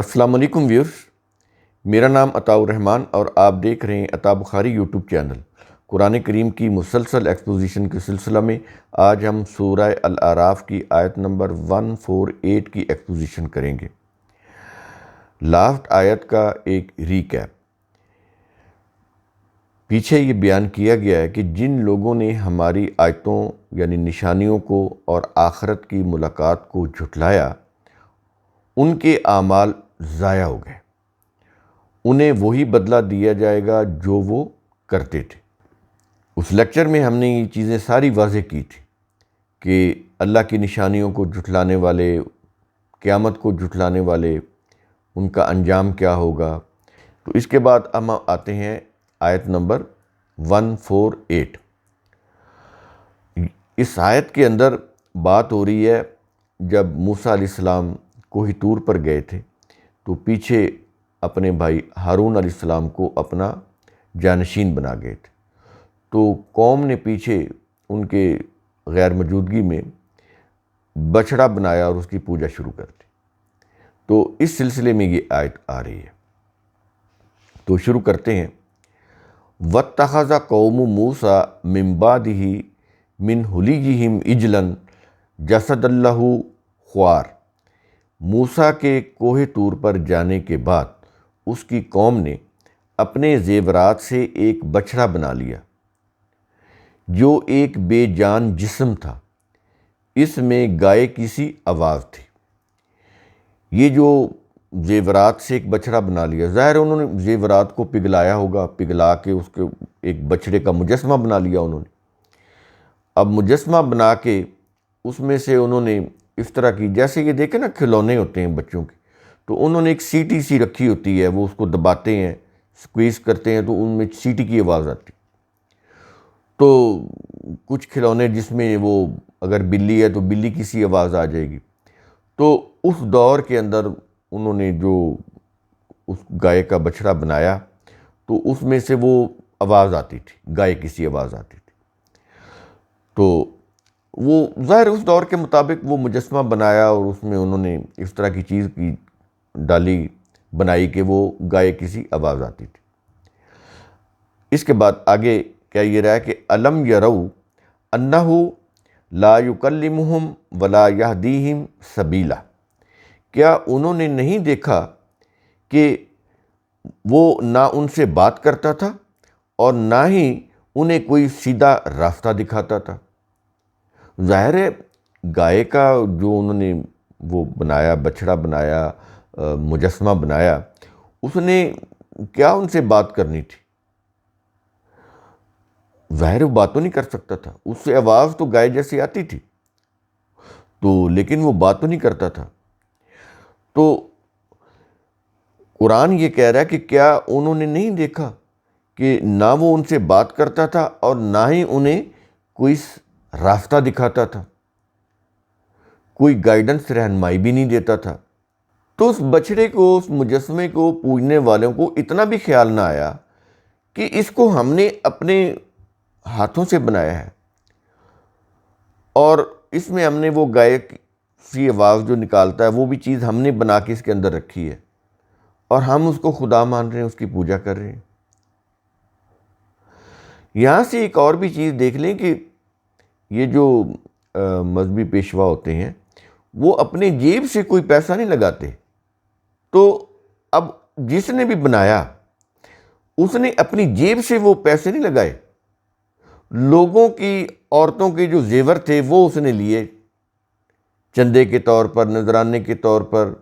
السلام علیکم ویورز، میرا نام عطاء الرحمن اور آپ دیکھ رہے ہیں عطا بخاری یوٹیوب چینل۔ قرآن کریم کی مسلسل ایکسپوزیشن کے سلسلہ میں آج ہم سورہ الاعراف کی آیت نمبر 148 کی ایکسپوزیشن کریں گے۔ لاسٹ آیت کا ایک ریکیپ۔ پیچھے یہ بیان کیا گیا ہے کہ جن لوگوں نے ہماری آیتوں یعنی نشانیوں کو اور آخرت کی ملاقات کو جھٹلایا، ان کے اعمال ضائع ہو گئے، انہیں وہی بدلہ دیا جائے گا جو وہ کرتے تھے۔ اس لیکچر میں ہم نے یہ چیزیں ساری واضح کی تھی کہ اللہ کی نشانیوں کو جھٹلانے والے، قیامت کو جھٹلانے والے، ان کا انجام کیا ہوگا۔ تو اس کے بعد ہم آتے ہیں آیت نمبر 148۔ اس آیت کے اندر بات ہو رہی ہے جب موسیٰ علیہ السلام کوہ طور پر گئے تھے تو پیچھے اپنے بھائی ہارون علیہ السلام کو اپنا جانشین بنا گئے تھے، تو قوم نے پیچھے ان کے غیر موجودگی میں بچڑا بنایا اور اس کی پوجا شروع کر دی۔ تو اس سلسلے میں یہ آیت آ رہی ہے، تو شروع کرتے ہیں۔ وَاتَّخَذَ قَوْمُ مُوسَىٰ مِن بَعْدِهِ مِنْ حُلِيِّهِمْ عِجْلًا جَسَدًا لَهُ خُوَارٌ۔ موسیٰ کے کوہ طور پر جانے کے بعد اس کی قوم نے اپنے زیورات سے ایک بچڑا بنا لیا جو ایک بے جان جسم تھا، اس میں گائے کی سی آواز تھی۔ یہ جو زیورات سے ایک بچڑا بنا لیا، ظاہر ہے انہوں نے زیورات کو پگھلایا ہوگا، پگھلا کے اس کے ایک بچڑے کا مجسمہ بنا لیا انہوں نے۔ اب مجسمہ بنا کے اس میں سے انہوں نے اس طرح کی، جیسے یہ دیکھیں نا کھلونے ہوتے ہیں بچوں کے، تو انہوں نے ایک سیٹی سی رکھی ہوتی ہے، وہ اس کو دباتے ہیں، سکویز کرتے ہیں تو ان میں سیٹی کی آواز آتی۔ تو کچھ کھلونے جس میں وہ اگر بلی ہے تو بلی کی سی آواز آ جائے گی۔ تو اس دور کے اندر انہوں نے جو اس گائے کا بچڑا بنایا تو اس میں سے وہ آواز آتی تھی، گائے کی سی آواز آتی تھی۔ تو وہ ظاہر اس دور کے مطابق وہ مجسمہ بنایا اور اس میں انہوں نے اس طرح کی چیز کی ڈالی بنائی کہ وہ گائے کی سی آواز آتی تھی۔ اس کے بعد آگے کیا یہ رہا ہے کہ الم یروا انہ لا یکلمہم ولا یہدیہم سبیلا۔ کیا انہوں نے نہیں دیکھا کہ وہ نہ ان سے بات کرتا تھا اور نہ ہی انہیں کوئی سیدھا راستہ دکھاتا تھا۔ ظاہر ہے گائے کا جو انہوں نے وہ بنایا، بچڑا بنایا، مجسمہ بنایا، اس نے کیا ان سے بات کرنی تھی؟ ظاہر وہ بات تو نہیں کر سکتا تھا، اس سے آواز تو گائے جیسی آتی تھی تو، لیکن وہ بات تو نہیں کرتا تھا۔ تو قرآن یہ کہہ رہا ہے کہ کیا انہوں نے نہیں دیکھا کہ نہ وہ ان سے بات کرتا تھا اور نہ ہی انہیں کوئی راستہ دکھاتا تھا، کوئی گائیڈنس، رہنمائی بھی نہیں دیتا تھا۔ تو اس بچڑے کو، اس مجسمے کو پوجنے والوں کو اتنا بھی خیال نہ آیا کہ اس کو ہم نے اپنے ہاتھوں سے بنایا ہے اور اس میں ہم نے وہ گائے سی آواز جو نکالتا ہے وہ بھی چیز ہم نے بنا کے اس کے اندر رکھی ہے اور ہم اس کو خدا مان رہے ہیں، اس کی پوجا کر رہے ہیں۔ یہاں سے ایک اور بھی چیز دیکھ لیں کہ یہ جو مذہبی پیشوا ہوتے ہیں وہ اپنے جیب سے کوئی پیسہ نہیں لگاتے۔ تو اب جس نے بھی بنایا اس نے اپنی جیب سے وہ پیسے نہیں لگائے، لوگوں کی، عورتوں کے جو زیور تھے وہ اس نے لیے چندے کے طور پر، نذرانے کے طور پر،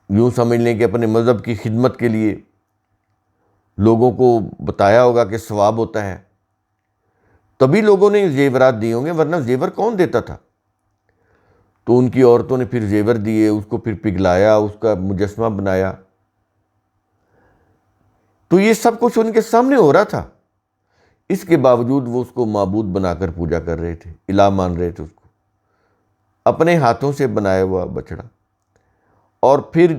یوں سمجھ لیں کہ اپنے مذہب کی خدمت کے لیے لوگوں کو بتایا ہوگا کہ ثواب ہوتا ہے، تبھی لوگوں نے زیورات دیے ہوں گے، ورنہ زیور کون دیتا تھا؟ تو ان کی عورتوں نے پھر زیور دیے، اس کو پھر پگھلایا، اس کا مجسمہ بنایا۔ تو یہ سب کچھ ان کے سامنے ہو رہا تھا، اس کے باوجود وہ اس کو معبود بنا کر پوجا کر رہے تھے، الہ مان رہے تھے اس کو، اپنے ہاتھوں سے بنایا ہوا بچڑا۔ اور پھر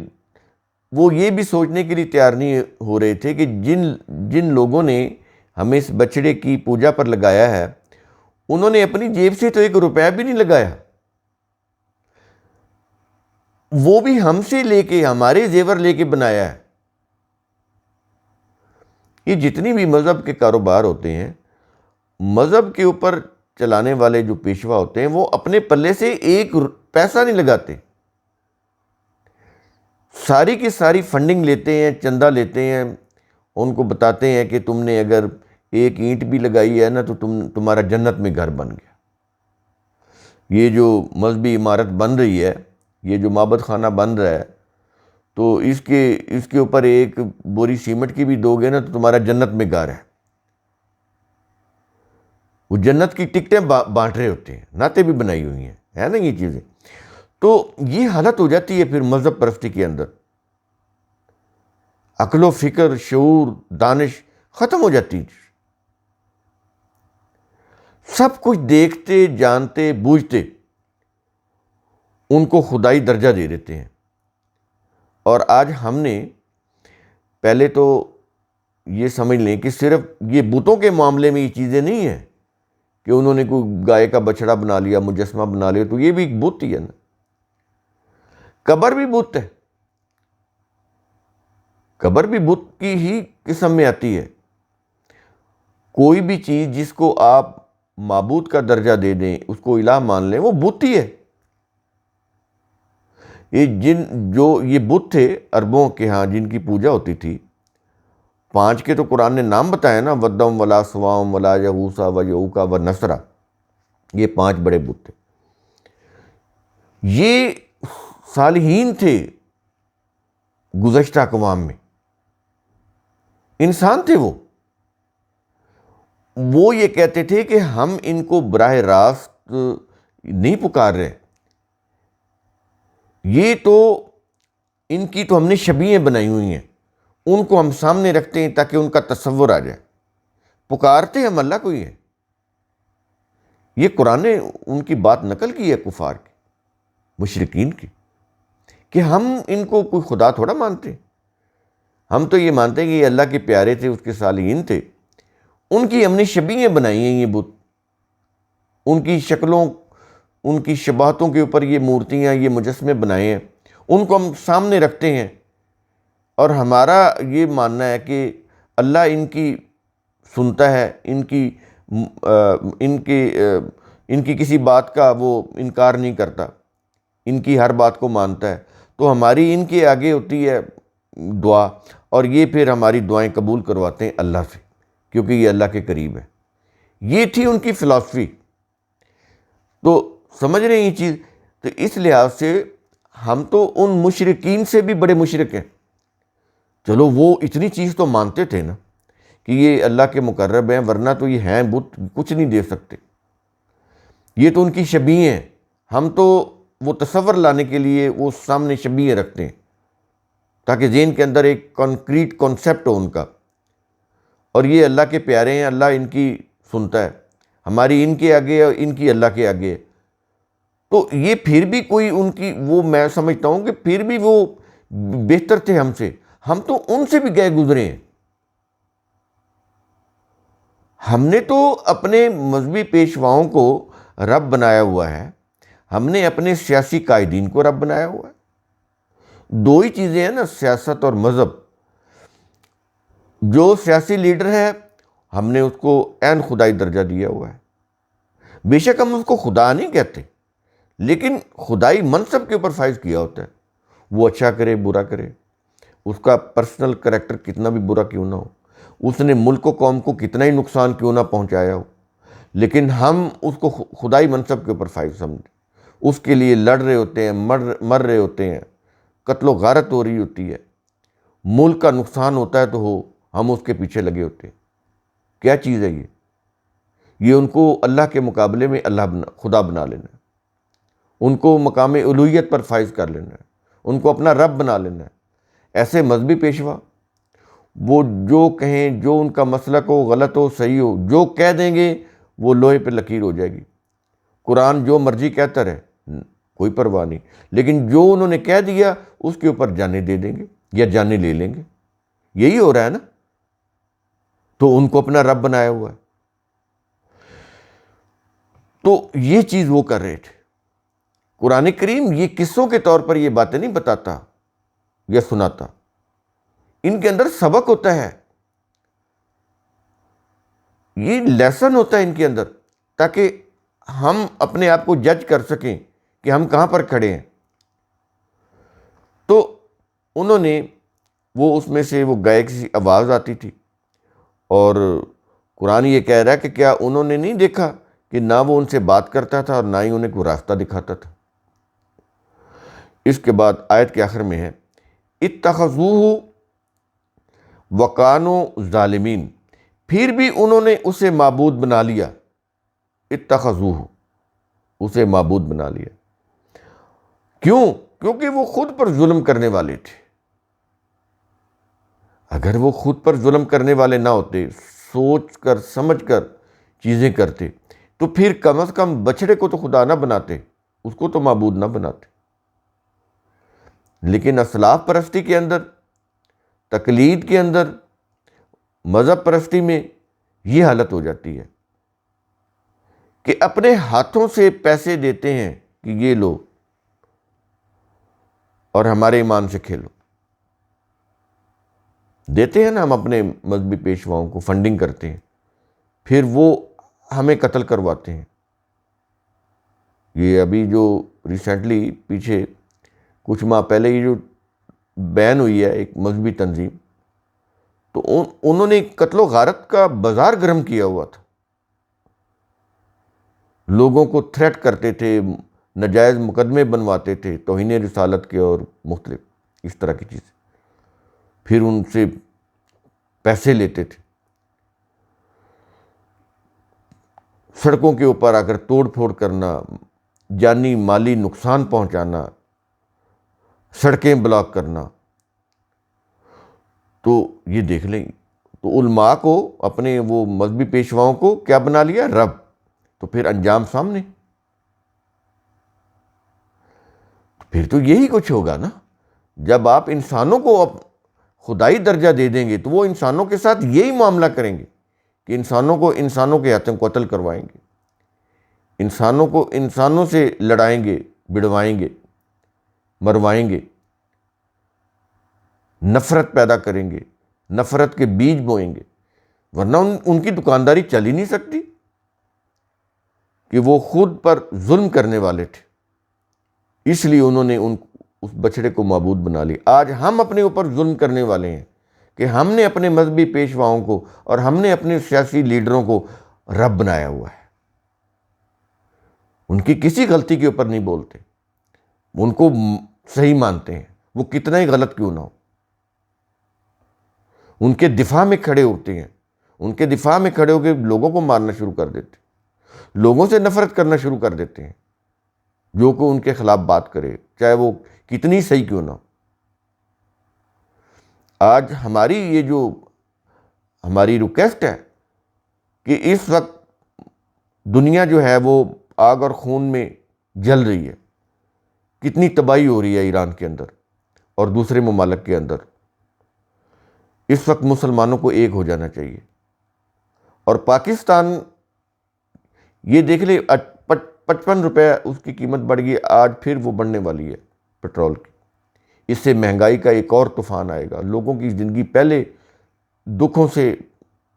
وہ یہ بھی سوچنے کے لیے تیار نہیں ہو رہے تھے کہ جن لوگوں نے ہمیں اس بچڑے کی پوجا پر لگایا ہے انہوں نے اپنی جیب سے تو 1 روپیہ بھی نہیں لگایا، وہ بھی ہم سے لے کے، ہمارے زیور لے کے بنایا ہے۔ یہ جتنی بھی مذہب کے کاروبار ہوتے ہیں، مذہب کے اوپر چلانے والے جو پیشوا ہوتے ہیں، وہ اپنے پلے سے ایک پیسہ نہیں لگاتے، ساری کی ساری فنڈنگ لیتے ہیں، چندہ لیتے ہیں، ان کو بتاتے ہیں کہ تم نے اگر ایک اینٹ بھی لگائی ہے نا تو تمہارا جنت میں گھر بن گیا۔ یہ جو مذہبی عمارت بن رہی ہے، یہ جو معبد خانہ بن رہا ہے، تو اس کے اوپر ایک بوری سیمنٹ کی بھی دو گے نا تو تمہارا جنت میں گھر ہے۔ وہ جنت کی ٹکٹیں بانٹ رہے ہوتے ہیں، نعتیں بھی بنائی ہوئی ہیں، ہے نا یہ چیزیں۔ تو یہ حالت ہو جاتی ہے پھر مذہب پرستی کے اندر، عقل و فکر، شعور، دانش ختم ہو جاتی ہے۔ سب کچھ دیکھتے، جانتے، بوجھتے ان کو خدائی درجہ دے دیتے ہیں۔ اور آج ہم نے پہلے تو یہ سمجھ لیں کہ صرف یہ بتوں کے معاملے میں یہ چیزیں نہیں ہیں کہ انہوں نے کوئی گائے کا بچڑا بنا لیا، مجسمہ بنا لیا، تو یہ بھی ایک بت ہی ہے نا۔ قبر بھی بت ہے، قبر بھی بت کی ہی قسم میں آتی ہے۔ کوئی بھی چیز جس کو آپ معبود کا درجہ دے دیں، اس کو الہ مان لیں، وہ بت ہی ہے۔ یہ بت تھے عربوں کے ہاں جن کی پوجا ہوتی تھی، 5 کے تو قرآن نے نام بتایا نا، ودم ولا سوام ولا یغوث و یعوق و نصر، یہ 5 بڑے بت تھے۔ یہ صالحین تھے گزشتہ اقوام میں، انسان تھے وہ یہ کہتے تھے کہ ہم ان کو براہ راست نہیں پکار رہے، یہ تو ان کی تو ہم نے شبیہیں بنائی ہوئی ہیں، ان کو ہم سامنے رکھتے ہیں تاکہ ان کا تصور آ جائے، پکارتے ہم اللہ کو ہی ہے۔ یہ قرآن نے ان کی بات نقل کی ہے، کفار کی، مشرکین کی، کہ ہم ان کو کوئی خدا تھوڑا مانتے، ہم تو یہ مانتے ہیں کہ یہ اللہ کے پیارے تھے، اس کے صالحین تھے، ان کی ہم نے شبیہیں بنائی ہیں، یہ بت، ان کی شکلوں، ان کی شباہتوں کے اوپر یہ مورتیاں، یہ مجسمے بنائے ہیں، ان کو ہم سامنے رکھتے ہیں، اور ہمارا یہ ماننا ہے کہ اللہ ان کی سنتا ہے، ان کی کسی بات کا وہ انکار نہیں کرتا، ان کی ہر بات کو مانتا ہے، تو ہماری ان کے آگے ہوتی ہے دعا، اور یہ پھر ہماری دعائیں قبول کرواتے ہیں اللہ سے، کیونکہ یہ اللہ کے قریب ہے۔ یہ تھی ان کی فلسفی۔ تو سمجھ رہے ہیں یہ چیز؟ تو اس لحاظ سے ہم تو ان مشرکین سے بھی بڑے مشرک ہیں۔ چلو وہ اتنی چیز تو مانتے تھے نا کہ یہ اللہ کے مقرب ہیں، ورنہ تو یہ ہیں بت، کچھ نہیں دے سکتے، یہ تو ان کی شبیہیں ہیں۔ ہم تو وہ تصور لانے کے لیے وہ سامنے شبیہیں رکھتے ہیں تاکہ ذہن کے اندر ایک کانکریٹ کانسیپٹ ہو ان کا، اور یہ اللہ کے پیارے ہیں، اللہ ان کی سنتا ہے، ہماری ان کے آگے اور ان کی اللہ کے آگے ہے۔ تو یہ پھر بھی کوئی ان کی، وہ میں سمجھتا ہوں کہ پھر بھی وہ بہتر تھے ہم سے، ہم تو ان سے بھی گئے گزرے ہیں۔ ہم نے تو اپنے مذہبی پیشواؤں کو رب بنایا ہوا ہے، ہم نے اپنے سیاسی قائدین کو رب بنایا ہوا ہے۔ دو ہی چیزیں ہیں نا، سیاست اور مذہب۔ جو سیاسی لیڈر ہے ہم نے اس کو عین خدائی درجہ دیا ہوا ہے، بے شک ہم اس کو خدا نہیں کہتے، لیکن خدائی منصب کے اوپر فائز کیا ہوتا ہے، وہ اچھا کرے برا کرے، اس کا پرسنل کریکٹر کتنا بھی برا کیوں نہ ہو، اس نے ملک و قوم کو کتنا ہی نقصان کیوں نہ پہنچایا ہو، لیکن ہم اس کو خدائی منصب کے اوپر فائز سمجھیں، اس کے لیے لڑ رہے ہوتے ہیں، مر رہے ہوتے ہیں، قتل و غارت ہو رہی ہوتی ہے، ملک کا نقصان ہوتا ہے تو ہو، ہم اس کے پیچھے لگے ہوتے ہیں۔ کیا چیز ہے یہ ان کو اللہ کے مقابلے میں خدا بنا لینا ہے، ان کو مقام الوہیت پر فائز کر لینا ہے، ان کو اپنا رب بنا لینا ہے۔ ایسے مذہبی پیشوا، وہ جو کہیں، جو ان کا مسلک ہو، غلط ہو صحیح ہو، جو کہہ دیں گے وہ لوہے پہ لکیر ہو جائے گی۔ قرآن جو مرضی کہتا رہے، کوئی پرواہ نہیں، لیکن جو انہوں نے کہہ دیا اس کے اوپر جانیں دے دیں گے یا جانیں لے لیں گے۔ یہی ہو رہا ہے نا، تو ان کو اپنا رب بنایا ہوا ہے۔ تو یہ چیز وہ کر رہے تھے، قرآن کریم یہ قصوں کے طور پر یہ باتیں نہیں بتاتا یا سناتا، ان کے اندر سبق ہوتا ہے، یہ لیسن ہوتا ہے ان کے اندر، تاکہ ہم اپنے آپ کو جج کر سکیں کہ ہم کہاں پر کھڑے ہیں۔ تو انہوں نے وہ اس میں سے وہ گائے کی آواز آتی تھی، اور قرآن یہ کہہ رہا ہے کہ کیا انہوں نے نہیں دیکھا کہ نہ وہ ان سے بات کرتا تھا اور نہ ہی انہیں کوئی راستہ دکھاتا تھا۔ اس کے بعد آیت کے آخر میں ہے اتخذوہ وکانوا ظالمین، پھر بھی انہوں نے اسے معبود بنا لیا، اتخذوہ، اسے معبود بنا لیا۔ کیوں؟ کیونکہ وہ خود پر ظلم کرنے والے تھے۔ اگر وہ خود پر ظلم کرنے والے نہ ہوتے، سوچ کر سمجھ کر چیزیں کرتے، تو پھر کم از کم بچڑے کو تو خدا نہ بناتے، اس کو تو معبود نہ بناتے۔ لیکن اسلاف پرستی کے اندر، تقلید کے اندر، مذہب پرستی میں یہ حالت ہو جاتی ہے کہ اپنے ہاتھوں سے پیسے دیتے ہیں کہ یہ لو اور ہمارے ایمان سے کھیلو۔ دیتے ہیں نا ہم اپنے مذہبی پیشواؤں کو، فنڈنگ کرتے ہیں، پھر وہ ہمیں قتل کرواتے ہیں۔ یہ ابھی جو ریسنٹلی پیچھے کچھ ماہ پہلے یہ جو بین ہوئی ہے ایک مذہبی تنظیم، تو انہوں نے قتل و غارت کا بازار گرم کیا ہوا تھا، لوگوں کو تھریٹ کرتے تھے، ناجائز مقدمے بنواتے تھے، توہین رسالت کے اور مختلف اس طرح کی چیزیں، پھر ان سے پیسے لیتے تھے، سڑکوں کے اوپر آ کر توڑ پھوڑ کرنا، جانی مالی نقصان پہنچانا، سڑکیں بلاک کرنا۔ تو یہ دیکھ لیں، تو علماء کو، اپنے وہ مذہبی پیشواؤں کو کیا بنا لیا؟ رب۔ تو پھر انجام سامنے، پھر تو یہی کچھ ہوگا نا۔ جب آپ انسانوں کو خدائی درجہ دے دیں گے تو وہ انسانوں کے ساتھ یہی معاملہ کریں گے کہ انسانوں کو انسانوں کے ہاتھوں قتل کروائیں گے، انسانوں کو انسانوں سے لڑائیں گے، بڑوائیں گے، مروائیں گے، نفرت پیدا کریں گے، نفرت کے بیج بوئیں گے، ورنہ ان کی دکانداری چل ہی نہیں سکتی، کہ وہ خود پر ظلم کرنے والے تھے، اس لیے انہوں نے اس بچڑے کو معبود بنا لی۔ آج ہم اپنے اوپر ظلم کرنے والے ہیں کہ ہم نے اپنے مذہبی پیشواؤں کو اور ہم نے اپنے سیاسی لیڈروں کو رب بنایا ہوا ہے، ان کی کسی غلطی کے اوپر نہیں بولتے، ان کو صحیح مانتے ہیں، وہ کتنا ہی غلط کیوں نہ ہو، ان کے دفاع میں کھڑے ہوتے ہیں، ان کے دفاع میں کھڑے ہو کے لوگوں کو مارنا شروع کر دیتے ہیں، لوگوں سے نفرت کرنا شروع کر دیتے ہیں، جو کہ ان کے خلاف بات کرے، چاہے وہ کتنی صحیح کیوں نہ ہو۔ آج ہماری یہ جو ہماری ریکویسٹ ہے کہ اس وقت دنیا جو ہے وہ آگ اور خون میں جل رہی ہے، کتنی تباہی ہو رہی ہے ایران کے اندر اور دوسرے ممالک کے اندر، اس وقت مسلمانوں کو ایک ہو جانا چاہیے۔ اور پاکستان یہ دیکھ لے 55 روپے اس کی قیمت بڑھ گئی، آج پھر وہ بڑھنے والی ہے پیٹرول کی۔ اس سے مہنگائی کا ایک اور طوفان آئے گا، لوگوں کی زندگی پہلے دکھوں سے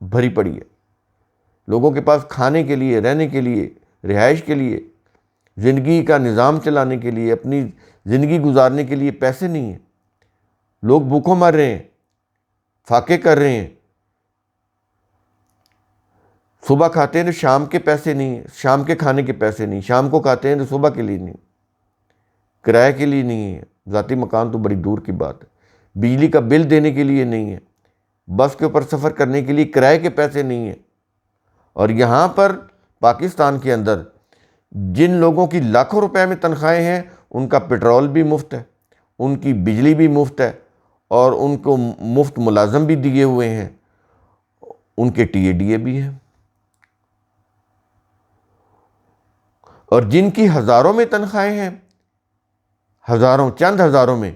بھری پڑی ہے، لوگوں کے پاس کھانے کے لیے، رہنے کے لیے، رہائش کے لیے، زندگی کا نظام چلانے کے لیے، اپنی زندگی گزارنے کے لیے پیسے نہیں ہیں، لوگ بھوکوں مر رہے ہیں، فاقے کر رہے ہیں، صبح کھاتے ہیں تو شام کے پیسے نہیں ہیں، شام کے کھانے کے پیسے نہیں، شام کو کھاتے ہیں تو صبح کے لیے نہیں، کرائے کے لیے نہیں ہے، ذاتی مکان تو بڑی دور کی بات ہے، بجلی کا بل دینے کے لیے نہیں ہے، بس کے اوپر سفر کرنے کے لیے کرائے کے پیسے نہیں ہیں۔ اور یہاں پر پاکستان کے اندر جن لوگوں کی لاکھوں روپے میں تنخواہیں ہیں، ان کا پیٹرول بھی مفت ہے، ان کی بجلی بھی مفت ہے، اور ان کو مفت ملازم بھی دیے ہوئے ہیں، ان کے ٹی اے ڈی اے بھی ہیں۔ اور جن کی ہزاروں میں تنخواہیں ہیں، ہزاروں، چند ہزاروں میں،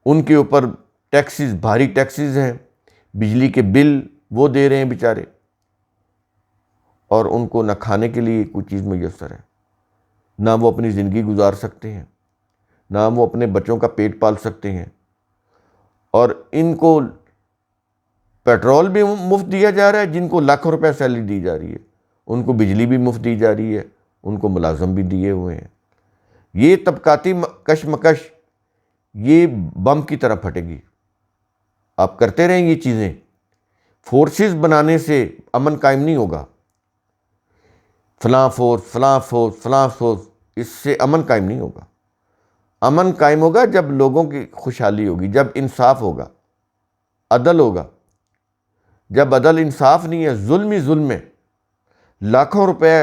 ان کے اوپر ٹیکسز، بھاری ٹیکسز ہیں، بجلی کے بل وہ دے رہے ہیں بیچارے، اور ان کو نہ کھانے کے لیے کوئی چیز میسر ہے۔ نہ وہ اپنی زندگی گزار سکتے ہیں، نہ وہ اپنے بچوں کا پیٹ پال سکتے ہیں، اور ان کو پیٹرول بھی مفت دیا جا رہا ہے، جن کو لاکھوں روپے سیلری دی جا رہی ہے، ان کو بجلی بھی مفت دی جا رہی ہے، ان کو ملازم بھی دیے ہوئے ہیں۔ یہ طبقاتی کشمکش یہ بم کی طرح پھٹے گی۔ آپ کرتے رہیں یہ چیزیں، فورسز بنانے سے امن قائم نہیں ہوگا۔ فلاں فورس فلاں فورس فلاں فورس، اس سے امن قائم نہیں ہوگا۔ امن قائم ہوگا جب لوگوں کی خوشحالی ہوگی، جب انصاف ہوگا، عدل ہوگا۔ جب عدل انصاف نہیں ہے، ظلم ہی ظلم ہے۔ لاکھوں روپے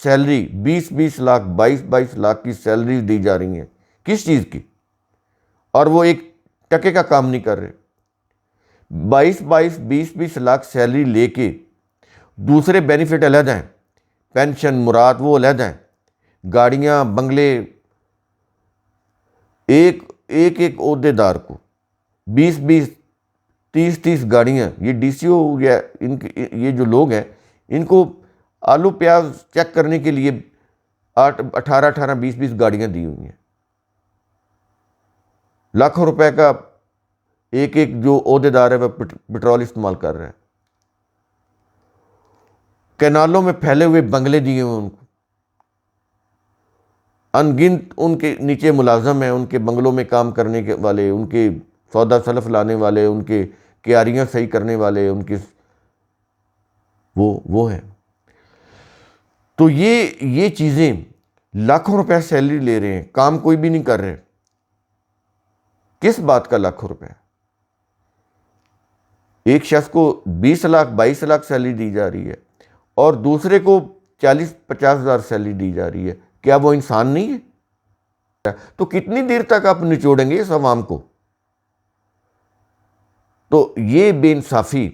سیلری، 20 لاکھ 22 لاکھ کی سیلری دی جا رہی ہیں، کس چیز کی؟ اور وہ ایک ٹکے کا کام نہیں کر رہے۔ 20 لاکھ سیلری لے کے دوسرے بینیفٹ علیحدہ ہیں، پینشن مراد وہ علیحدہ ہیں، گاڑیاں بنگلے، ایک عہدے دار کو 30 گاڑیاں۔ یہ ڈی سی او یا یہ جو لوگ ہیں، ان کو آلو پیاز چیک کرنے کے لیے 18 20 گاڑیاں دی ہوئی ہیں۔ لاکھوں روپے کا ایک جو عہدے دار ہے وہ پٹرول استعمال کر رہا ہے۔ کینالوں میں پھیلے ہوئے بنگلے دیے ہوئے ان کو، ان گنت ان کے نیچے ملازم ہیں، ان کے بنگلوں میں کام کرنے کے والے، ان کے سودا سلف لانے والے، ان کے کیاریاں صحیح کرنے والے، ان کے وہ ہیں۔ تو یہ چیزیں، لاکھوں روپے سیلری لے رہے ہیں، کام کوئی بھی نہیں کر رہے۔ کس بات کا لاکھوں روپے؟ ایک شخص کو 20 لاکھ 22 لاکھ سیلری دی جا رہی ہے اور دوسرے کو 40-50 ہزار سیلری دی جا رہی ہے، کیا وہ انسان نہیں ہے؟ تو کتنی دیر تک آپ نچوڑیں گے اس عوام کو؟ تو یہ بے انصافی،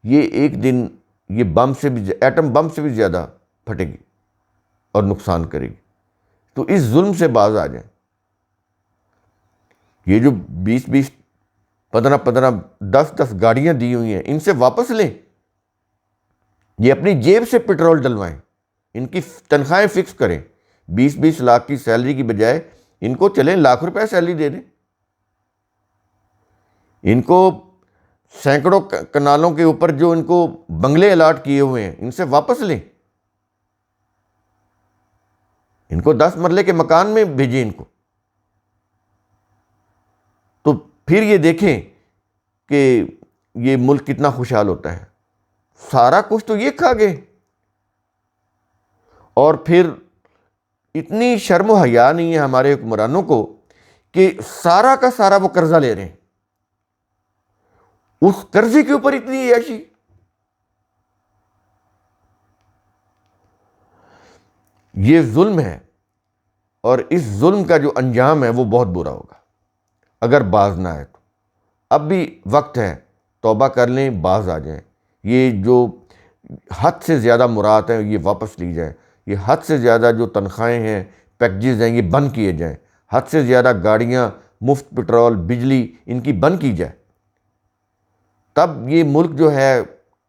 یہ ایک دن یہ ایٹم بم سے بھی زیادہ پھٹے گی اور نقصان کرے گی۔ تو اس ظلم سے باز آ جائیں۔ یہ جو 20 15 10 گاڑیاں دی ہوئی ہیں، ان سے واپس لیں۔ یہ اپنی جیب سے پٹرول ڈلوائیں، ان کی تنخواہیں فکس کریں۔ 20 لاکھ کی سیلری کی بجائے ان کو چلیں لاکھ روپے سیلری دے دیں۔ ان کو سینکڑوں کنالوں کے اوپر جو ان کو بنگلے الاٹ کیے ہوئے ہیں، ان سے واپس لیں۔ ان کو 10 مرلے کے مکان میں بھیجیں ان کو۔ تو پھر یہ دیکھیں کہ یہ ملک کتنا خوشحال ہوتا ہے۔ سارا کچھ تو یہ کھا گئے، اور پھر اتنی شرم و حیا نہیں ہے ہمارے حکمرانوں کو کہ سارا کا سارا وہ قرضہ لے رہے ہیں، اس قرضے کے اوپر اتنی عیاشی۔ یہ ظلم ہے، اور اس ظلم کا جو انجام ہے وہ بہت برا ہوگا اگر باز نہ آئے تو۔ اب بھی وقت ہے، توبہ کر لیں، باز آ جائیں۔ یہ جو حد سے زیادہ مراد ہیں یہ واپس لی جائیں۔ یہ حد سے زیادہ جو تنخواہیں ہیں، پیکجز ہیں، یہ بند کیے جائیں۔ حد سے زیادہ گاڑیاں، مفت پٹرول، بجلی، ان کی بند کی جائے۔ تب یہ ملک جو ہے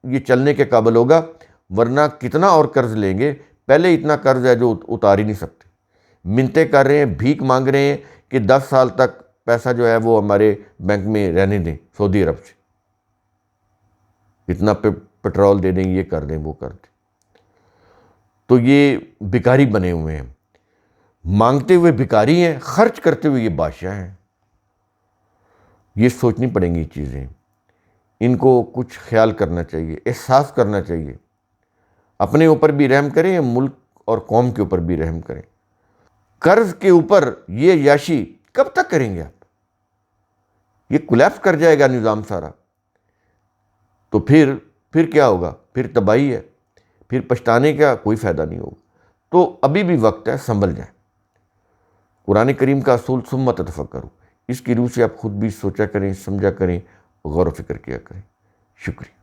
یہ چلنے کے قابل ہوگا، ورنہ کتنا اور قرض لیں گے؟ پہلے اتنا قرض ہے جو اتار ہی نہیں سکتے۔ منتیں کر رہے ہیں، بھیک مانگ رہے ہیں کہ 10 سال تک پیسہ جو ہے وہ ہمارے بینک میں رہنے دیں سعودی عرب سے، اتنا پٹرول دے دیں، یہ کر دیں، وہ کر دیں۔ تو یہ بھکاری بنے ہوئے ہیں، مانگتے ہوئے بھکاری ہیں، خرچ کرتے ہوئے یہ بادشاہ ہیں۔ یہ سوچنی پڑیں گی چیزیں، ان کو کچھ خیال کرنا چاہیے، احساس کرنا چاہیے۔ اپنے اوپر بھی رحم کریں، ملک اور قوم کے اوپر بھی رحم کریں۔ قرض کے اوپر یہ عیاشی کب تک کریں گے آپ؟ یہ کولیپس کر جائے گا نظام سارا۔ تو پھر کیا ہوگا؟ پھر تباہی ہے، پھر پچھتانے کا کوئی فائدہ نہیں ہوگا۔ تو ابھی بھی وقت ہے، سنبھل جائیں۔ قرآن کریم کا اصول ثم تفکروا، اس کی روح سے آپ خود بھی سوچا کریں، سمجھا کریں، غور و فکر کیا کریں۔ شکریہ۔